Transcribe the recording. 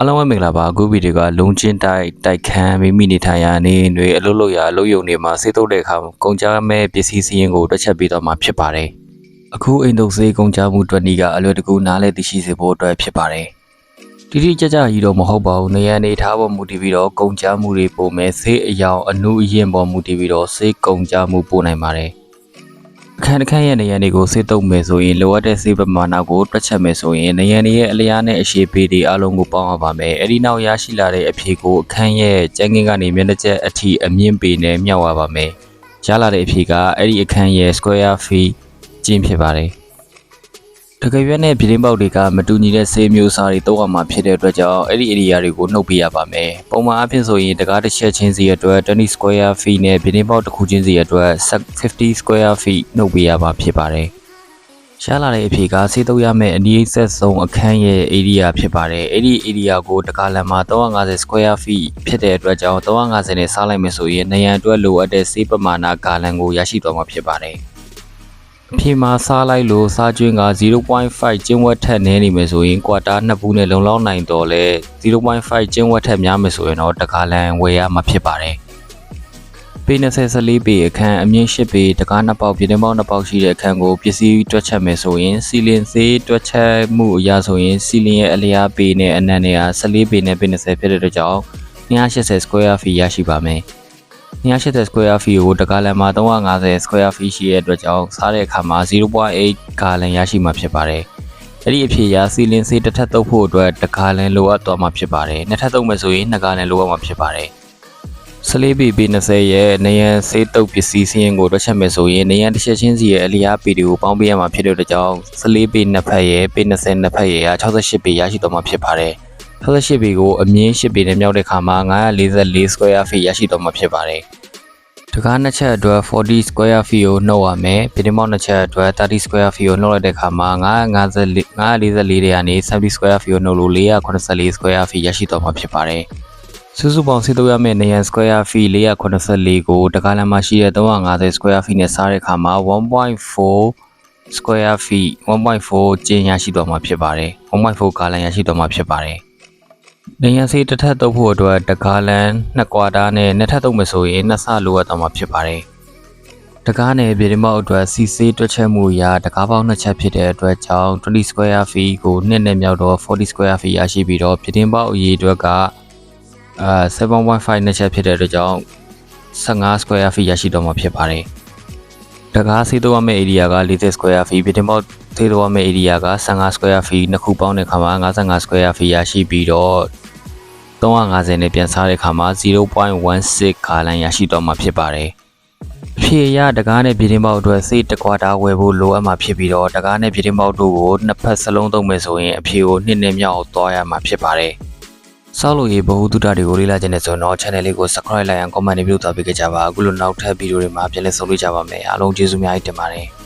အားလုံးပဲမင်္ဂလာပါအခုဗီဒီယိုကလုံချင်းတိုက်ခန်းမိမိနေထိုင်ရာနေတွေအလုပ်လုပ်ရာအလုပ်ရုံတွေမှာစေတုပ်တဲ့အခါကုန်ကြမဲ့ပစ္စည်းစည်းရင်းကိုတွက်ချက်ပြီးတော့မှဖြစ်ပါတယ်အခုအိမ်တုပ်စေးကုန်ကြမှုအတွက်ဤကအလွယ်တကူနားလည်သိရှိစေဖို့အတွက်ဖြစ်ပါတယ်တိတိကျကျကြီးတော့မဟုတ်ပါဘူးနေရာနေထားပေါ်မူတည်ပြီးတော့ကုန်ကြမှုတွေပို့မယ်စေးအယောင်အနုအရင်ပေါ်မူတည်ပြီးတော့စေးကုန်ကြမှုပို့နိုင်ပါတယ်အခန်းတစ်ခန်းရဲ့နေရာတွေကိုစေတုပ်မယ်ဆိုရင်လိုအပ်တဲ့စေးပမာဏကိုတွက်ချက်မယ်ဆိုရင်နေရာရဲ့အလျားနဲ့အရှိပေတွေအလုံးကိုပေါင်းရပါမယ်။အဲဒီနောက်ရရှိလာတဲ့အဖြေကိုအခန်းရဲ့ကျန်းကင်းကနေမျက်နှာကျက်အထိအမြင့်ပေနဲ့မြောက်ရပါမယ်။ရလာတဲ့အဖြေကအဲ့ဒီအခန်းရဲ့ square feet ကျင်းဖြစ်ပါတယ်။တကယ်ရွက်နဲ့ပြတင်းပေါက်တွေကမတူညီတဲ့စေးမျိုးစားတွေတောက်ရမှာဖြစ်တဲ့အတွက်ကြောင့်အဲ့ဒီ area တွေကိုနှုတ်ပေးရပါမယ်။ပုံမှန်အဖြစ်ဆိုရင်တကားတစ်ချက်ချင်းစီအတွက်20 square feet နဲ့ပြတင်းပေါက်တစ်ခုချင်းစီအတွက်50 square feet နှုတ်ပေးရပါဖြစ်ပါတယ်။ရှားလာတဲ့အဖြေကစေးတုပ်ရမယ့်အနည်းဆက်ဆုံးအခန်းရဲ့ area ဖြစ်ပါတယ်။အဲ့ဒီ area ကိုတကားလန်မှာ350 square feet ဖြစ်တဲ့အတွက်ကြောင့်350နဲ့စားလိုက်မယ်ဆိုရင်နေရန်အတွက်လိုအပ်တဲ့စေးပမာဏဂါလန်ကိုရရှိသွားမှာဖြစ်ပါတယ်။အဖြေမှာစားလိုက်လို့စားကျွင်းက 0.5 ကျင်းဝက်ထက်နည်းနေမယ်ဆိုရင်ကွာတာ2ဘူးနဲ့လုံလောက်နိုင်တော့လဲ0.5 ကျင်းဝက်ထက်များမယ်ဆိုရင်တော့တကားလန်ဝယ်ရမှာဖြစ်ပါတယ်။ပေ20 14ပေအခန်းအမြင့်8ပေတကား2ပေါက်ပြတင်းပေါက်2ပေါက်ရှိတဲ့အခန်းကိုပစ္စည်းတွက်ချက်မယ်ဆိုရင်စီလင်စေးတွက်ချက်မှုအရာဆိုရင်စီလင်ရဲ့အလျားပေနဲ့အနံ့နဲ့14ပေနဲ့ပေ20ဖြစ်တဲ့အတွက်ကြောင့်280 square feet ရရှိပါမယ်။280 square feet ကိုတကားလန်မှာ350 square feet ရှိတဲ့အတွက်ကြောင့်စားတဲ့အခါမှာ0.8 ဂါလန်ရရှိမှာဖြစ်ပါတယ်။အဲ့ဒီအဖြစ်အရစီလင်စေးတစ်ထပ်တုပ်ဖို့အတွက်တကားလန်လိုအပ်သွားမှာဖြစ်ပါတယ်။နှစ်ထပ်တုပ်မယ်ဆိုရင်2ဂါလန်လိုအပ်မှာဖြစ်ပါတယ်။14ပေ20ရဲ့နေရန်စေးတုပ်ပစ္စည်းစည်းရင်းကိုတွက်ချက်မယ်ဆိုရင်နေရန်တစ်ချက်ချင်းစီရဲ့အလျားပေတွေကိုပေါင်းပေးရမှာဖြစ်တဲ့အတွက်ကြောင့်14ပေနှစ်ဖက်ရဲ့ပေ20နှစ်ဖက်ရဲ့68ပေရရှိသွားမှာဖြစ်ပါတယ်။68ပေကိုအမြင့်8ပေနဲ့မြောက်တဲ့အခါမှာ944 square feet ရရှိသွားမှာဖြစ်ပါတယ်။တကားနှစ်ချက်အတွက်40 square feet ကိုနှုတ်ရမယ်။ပြတင်းပေါက်နှစ်ချက်အတွက်30 square feet ကိုနှုတ်လိုက်တဲ့အခါမှာ944တွေကနေ70 square feet ကိုနှုတ်လို့484 square feet ရရှိသွားမှာဖြစ်ပါတယ်။စုစုပေါင်းစေတုပ်ရမယ့်နေရန် square feet 484ကိုတကားလန်မှာရှိတဲ့350 square feet နဲ့စားတဲ့အခါမှာ1.4 square feet 1.4 ကျင်းရရှိသွားမှာဖြစ်ပါတယ်။ 1.4 ဂါလန်ရရှိသွားမှာဖြစ်ပါတယ်။နေရန်စေးတစ်ထပ်တုပ်ဖို့အတွက်တကားလန်2ကွာတာနဲ့နှစ်ထပ်တုပ်မယ်ဆိုရင်နှစ်ဆလိုအပ်သွားမှာဖြစ်ပါတယ်။တကားနဲ့ပြတင်းပေါက်အတွက်စီစေးတွက်ချက်မှုရာတကားပေါက်နှစ်ချက်ဖြစ်တဲ့အတွက်ကြောင့်20 square feet ကိုနှစ်နဲ့မြောက်တော့40 square feet ရရှိပြီးတော့ပြတင်းပေါက်အရေအတွက်က7.5 နှစ်ချက်ဖြစ်တဲ့အတွက်ကြောင့်15 square feet ရရှိတော့မှာဖြစ်ပါတယ်။တကားစေးတုပ်ရမယ့် area က40 square feet ပြတင်းပေါက်စေးတုပ်ရမယ့် area က15 square feet နှစ်ခုပေါင်းတဲ့အခါမှာ55 square feet ရရှိပြီးတော့350နဲ့ပြန်စားတဲ့အခါမှာ0.16 ဂါလန်ရရှိတော့မှာဖြစ်ပါတယ်။အဖြေအရတကားနဲ့ပြတင်းပေါက်အတွက်စေးတစ်ကွာတာဝယ်ဖို့လိုအပ်မှာဖြစ်ပြီးတော့တကားနဲ့ပြတင်းပေါက်တို့ကိုနှစ်ဖက်စလုံးသုံးမယ်ဆိုရင်အဖြေကိုနှစ်နဲ့မြောက်သွားရမှာဖြစ်ပါတယ်။ဆောက်လို့ရေးဘ ഹു တုဒတွေကိုလေ့လာခြင်းနဲ့ဆိုတော့ channel လေးကို subscribe လိုက်အောင် comment နဲ့ပြုလုပ်သွားပေးကြပါအခုလိုနောက်ထပ်ဗီဒီယိုတွေမှာပြန်လည်ဆုံတွေ့ကြပါမယ်အားလုံးကျေးဇူးများတင်ပါတယ်။